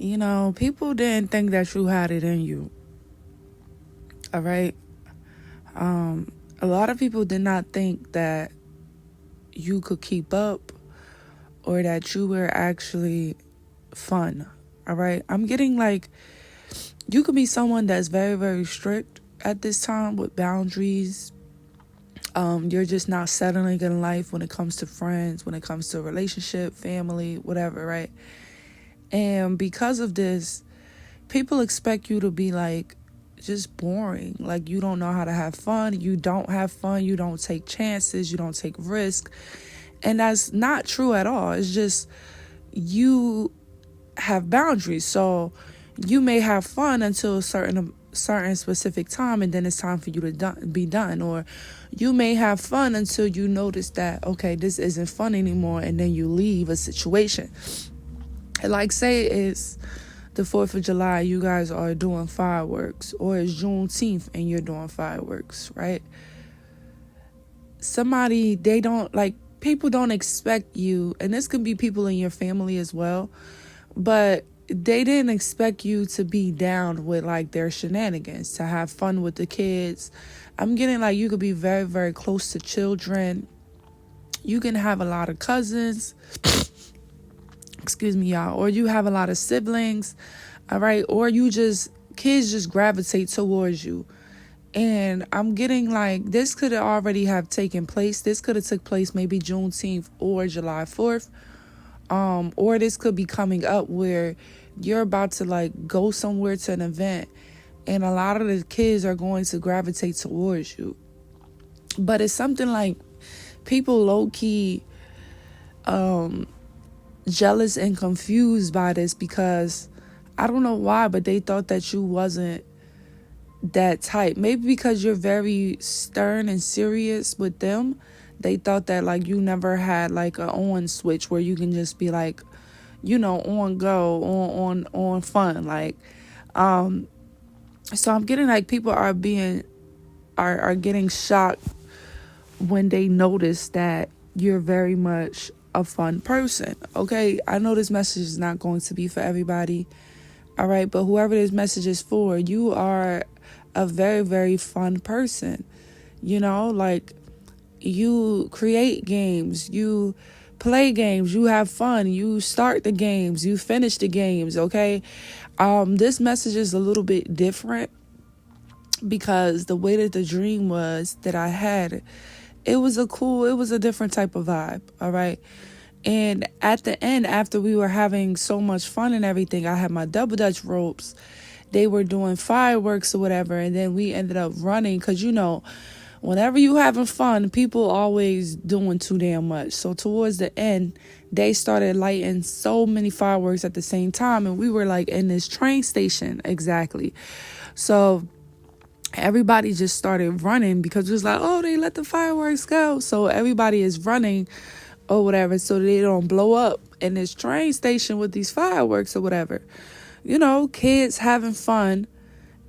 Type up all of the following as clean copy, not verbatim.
People didn't think that you had it in you. All right. A lot of people did not think that you could keep up or that you were actually fun. All right. I'm getting like, you could be someone that's very, very strict at this time with boundaries. You're just not settling in life when it comes to friends, when it comes to relationship, family, whatever, right? And because of this, people expect you to be like just boring. Like you don't know how to have fun. You don't have fun. You don't take chances. You don't take risks. And that's not true at all. It's just you have boundaries. So you may have fun until a certain specific time, and then it's time for you to be done. Or you may have fun until you notice that, okay, this isn't fun anymore, and then you leave a situation. Like say it's the 4th of July, you guys are doing fireworks, or it's Juneteenth and you're doing fireworks, right? People don't expect you, and this could be people in your family as well, but they didn't expect you to be down with like their shenanigans, to have fun with the kids. I'm getting like you could be very, very close to children. You can have a lot of cousins. Excuse me, y'all. Or you have a lot of siblings. All right. Or kids just gravitate towards you. And I'm getting like this could already have taken place. This could have took place maybe Juneteenth or July 4th. Or this could be coming up where you're about to like go somewhere to an event and a lot of the kids are going to gravitate towards you. But it's something like people low-key jealous and confused by this, because I don't know why, but they thought that you wasn't that type. Maybe because you're very stern and serious with them. They thought that like you never had like a on switch where you can just be like, on go, on fun. Like, so I'm getting like people are getting shocked when they notice that you're very much a fun person. Okay, I know this message is not going to be for everybody. All right, but whoever this message is for, you are a very, very fun person. Like you create games, you play games, you have fun, you start the games, you finish the games. Okay, this message is a little bit different because the way that the dream was that I had, it was a different type of vibe. All right. And at the end, after we were having so much fun and everything, I had my double dutch ropes. They were doing fireworks or whatever. And then we ended up running because, whenever you having fun, people always doing too damn much. So towards the end, they started lighting so many fireworks at the same time. And we were like in this train station. Exactly. So everybody just started running because it was like, oh, they let the fireworks go. So everybody is running or whatever so they don't blow up in this train station with these fireworks or whatever. Kids having fun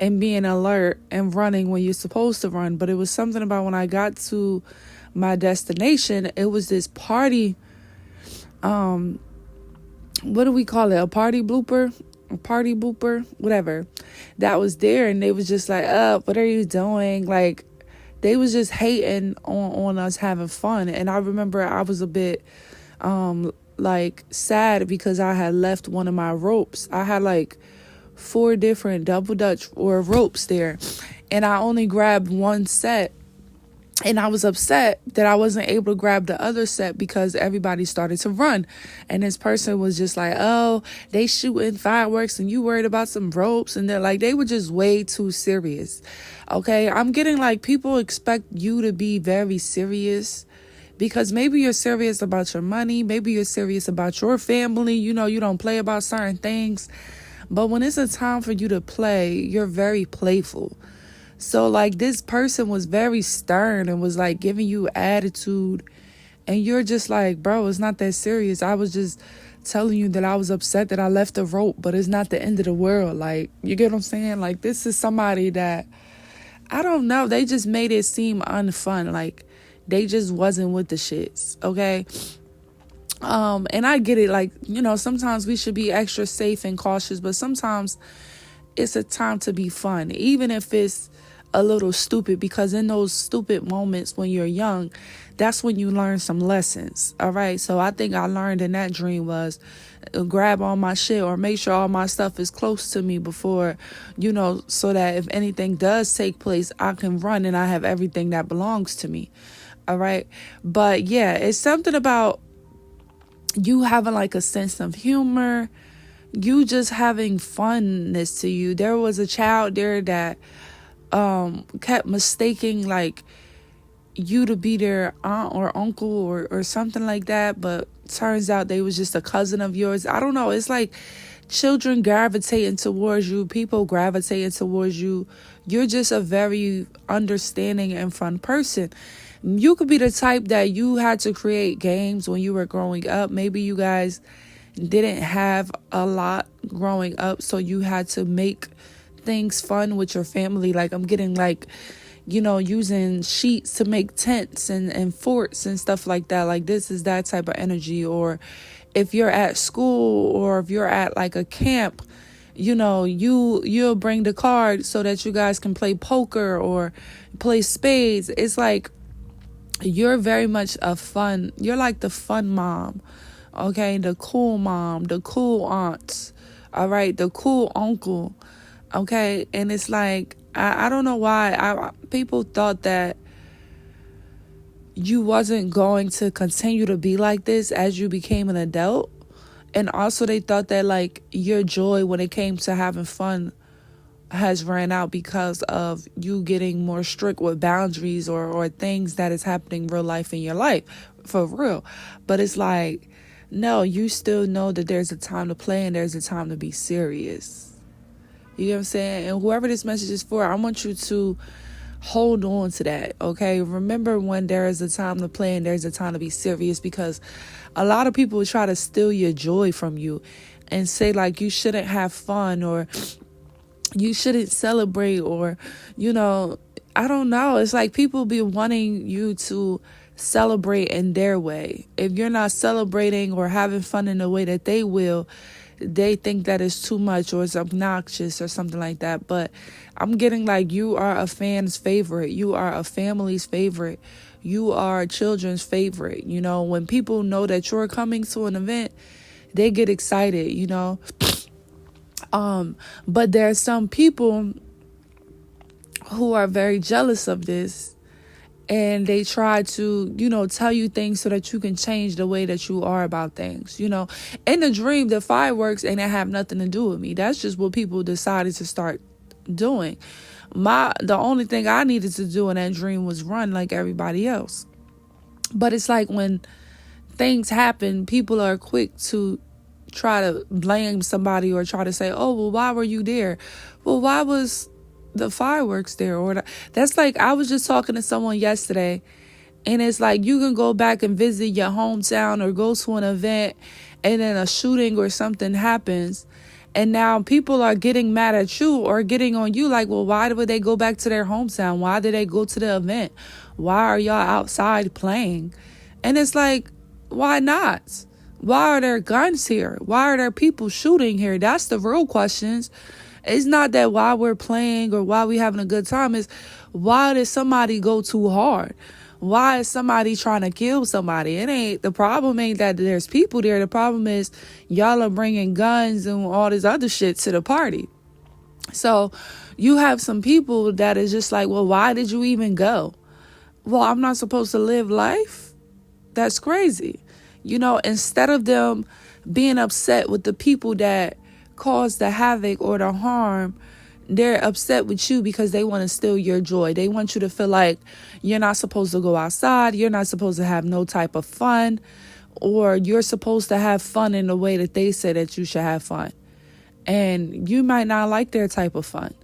and being alert and running when you're supposed to run. But it was something about when I got to my destination, it was this party. What do we call it? A party blooper? A party booper? Whatever. That was there. And they was just like, what are you doing? Like, they was just hating on us having fun. And I remember I was a bit sad because I had left one of my ropes. I had like 4 different double dutch or ropes there, and I only grabbed one set. And I was upset that I wasn't able to grab the other set because everybody started to run. And this person was just like, oh, they shooting fireworks and you worried about some ropes. And they're like, they were just way too serious. Okay, I'm getting like people expect you to be very serious because maybe you're serious about your money. Maybe you're serious about your family. You don't play about certain things. But when it's a time for you to play, you're very playful. So like this person was very stern and was like giving you attitude. And you're just like, bro, it's not that serious. I was just telling you that I was upset that I left the rope, but it's not the end of the world. Like, you get what I'm saying? Like, this is somebody that, I don't know. They just made it seem unfun. Like, they just wasn't with the shits. Okay. And I get it, like, sometimes we should be extra safe and cautious, but sometimes it's a time to be fun, even if it's a little stupid, because in those stupid moments when you're young, that's when you learn some lessons. All right. So I think I learned in that dream was grab all my shit or make sure all my stuff is close to me before, so that if anything does take place, I can run and I have everything that belongs to me. All right. But yeah, it's something about you having like a sense of humor, you just having funness to you. There was a child there that kept mistaking like you to be their aunt or uncle or something like that, but turns out they was just a cousin of yours. I don't know. It's like children gravitating towards you, people gravitating towards you. You're just a very understanding and fun person. You could be the type that you had to create games when you were growing up. Maybe you guys didn't have a lot growing up, so you had to make things fun with your family. Like I'm getting like, using sheets to make tents and forts and stuff like that. Like this is that type of energy. Or if you're at school or if you're at like a camp, you'll bring the card so that you guys can play poker or play spades. It's like you're very much you're like the fun mom. Okay, the cool mom, the cool aunt, all right, the cool uncle, okay, and it's like, I don't know why people thought that you wasn't going to continue to be like this as you became an adult, and also they thought that like your joy when it came to having fun has ran out because of you getting more strict with boundaries or things that is happening real life in your life, for real. But it's like, no, you still know that there's a time to play and there's a time to be serious. You know what I'm saying? And whoever this message is for, I want you to hold on to that, okay? Remember when there is a time to play and there's a time to be serious, because a lot of people try to steal your joy from you and say like you shouldn't have fun or you shouldn't celebrate or, I don't know. It's like people be wanting you to celebrate in their way. If you're not celebrating or having fun in the way that they will, they think that it's too much or it's obnoxious or something like that. But I'm getting like you are a fan's favorite. You are a family's favorite. You are children's favorite. When people know that you're coming to an event, they get excited, But there are some people who are very jealous of this, and they try to, tell you things so that you can change the way that you are about things. In the dream, the fireworks ain't have nothing to do with me. That's just what people decided to start doing. The only thing I needed to do in that dream was run like everybody else. But it's like when things happen, people are quick to try to blame somebody or try to say, oh, well, why were you there? Well, why was the fireworks there? Or that's like, I was just talking to someone yesterday, and it's like you can go back and visit your hometown or go to an event and then a shooting or something happens, and now people are getting mad at you or getting on you like, well, why would they go back to their hometown? Why did they go to the event? Why are y'all outside playing? And it's like, why not? Why are there guns here? Why are there people shooting here? That's the real questions. It's not that why we're playing or why we having a good time. It's why did somebody go too hard? Why is somebody trying to kill somebody? The problem ain't that there's people there. The problem is y'all are bringing guns and all this other shit to the party. So you have some people that is just like, well, why did you even go? Well, I'm not supposed to live life? That's crazy. Instead of them being upset with the people that caused the havoc or the harm, they're upset with you because they want to steal your joy. They want you to feel like you're not supposed to go outside. You're not supposed to have no type of fun, or you're supposed to have fun in the way that they say that you should have fun. And you might not like their type of fun.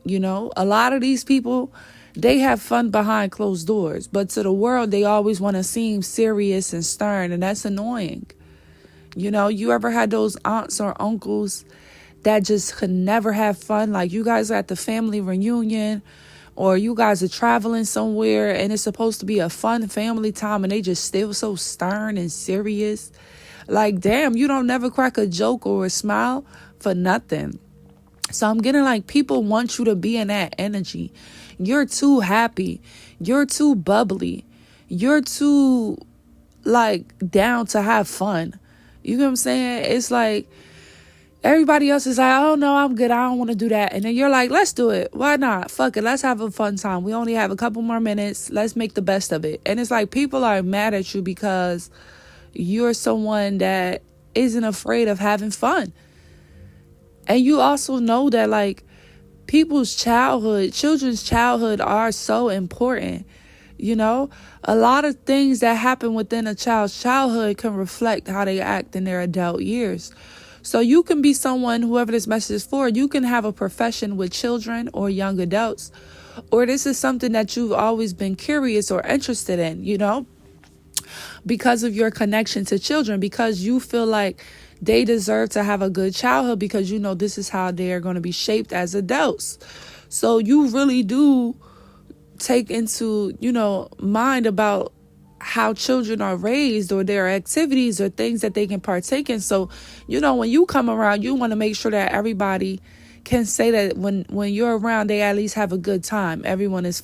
A lot of these people, they have fun behind closed doors, but to the world, they always want to seem serious and stern, and that's annoying. You ever had those aunts or uncles that just could never have fun? Like you guys are at the family reunion or you guys are traveling somewhere and it's supposed to be a fun family time and they just still so stern and serious. Like, damn, you don't never crack a joke or a smile for nothing. So I'm getting like people want you to be in that energy. You're too happy. You're too bubbly. You're too like down to have fun. You know what I'm saying? It's like everybody else is like, oh no, I'm good. I don't want to do that. And then you're like, let's do it. Why not? Fuck it. Let's have a fun time. We only have a couple more minutes. Let's make the best of it. And it's like people are mad at you because you're someone that isn't afraid of having fun. And you also know that like children's childhood are so important. You know, a lot of things that happen within a child's childhood can reflect how they act in their adult years. So you can be someone, whoever this message is for, you can have a profession with children or young adults, or this is something that you've always been curious or interested in, you know, because of your connection to children, because you feel like they deserve to have a good childhood because you know this is how they are going to be shaped as adults. So you really do take into, you know, mind about how children are raised or their activities or things that they can partake in. So, you know, when you come around, you want to make sure that everybody can say that when you're around, they at least have a good time. Everyone is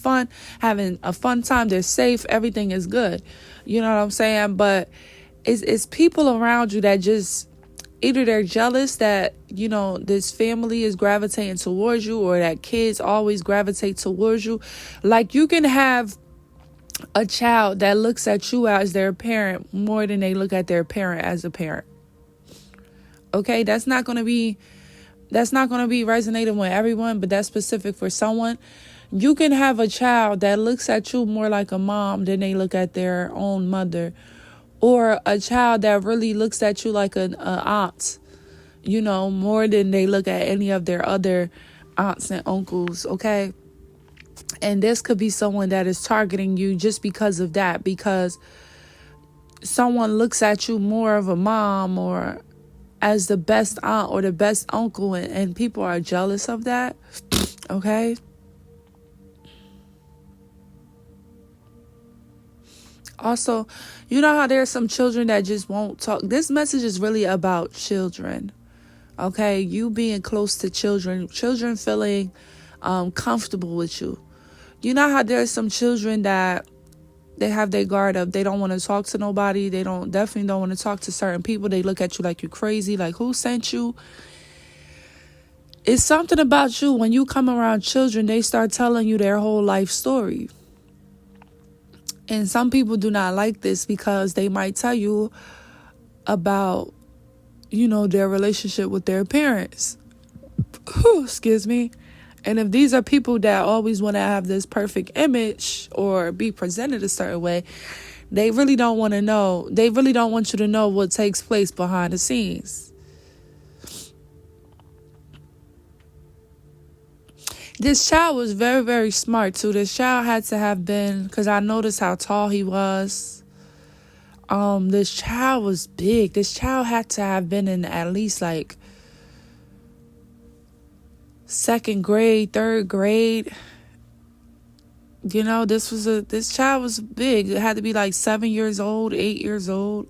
having a fun time. They're safe. Everything is good. You know what I'm saying? But it's people around you that just either they're jealous that, you know, this family is gravitating towards you or that kids always gravitate towards you. Like you can have a child that looks at you as their parent more than they look at their parent as a parent. Okay, that's not going to be resonating with everyone, but that's specific for someone. You can have a child that looks at you more like a mom than they look at their own mother, or a child that really looks at you like an aunt, you know, more than they look at any of their other aunts and uncles, okay? And this could be someone that is targeting you just because of that, because someone looks at you more of a mom or as the best aunt or the best uncle, and people are jealous of that, okay? Also, you know how there are some children that just won't talk. This message is really about children, okay? You being close to children feeling comfortable with you. You know how there's some children that they have their guard up. They don't want to talk to nobody. They definitely don't want to talk to certain people. They look at you like you're crazy, like who sent you? It's something about you when you come around children, they start telling you their whole life story. And some people do not like this because they might tell you about, you know, their relationship with their parents. Excuse me. And if these are people that always want to have this perfect image or be presented a certain way, they really don't want to know. They really don't want you to know what takes place behind the scenes. This child was very, very smart, too. This child had to have been, because I noticed how tall he was. This child was big. This child had to have been in at least like second grade, third grade. You know, this child was big. It had to be like 7 years old, 8 years old.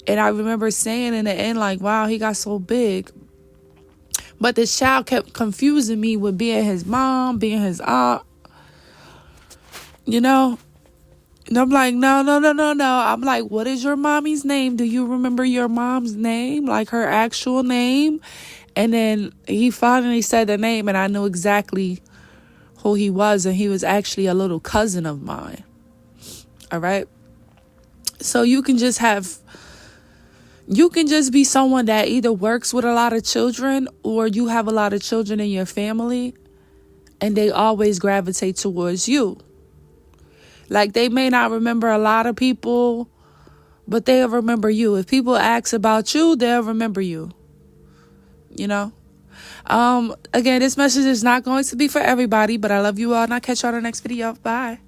And I remember saying in the end, like, wow, he got so big. But this child kept confusing me with being his mom, being his aunt. You know? And I'm like, no. I'm like, what is your mommy's name? Do you remember your mom's name? Like her actual name? And then he finally said the name and I knew exactly who he was. And he was actually a little cousin of mine. All right? So you can just be someone that either works with a lot of children or you have a lot of children in your family and they always gravitate towards you. Like they may not remember a lot of people, but they'll remember you. If people ask about you, they'll remember you. You know? Again, this message is not going to be for everybody, but I love you all and I'll catch you on the next video. Bye.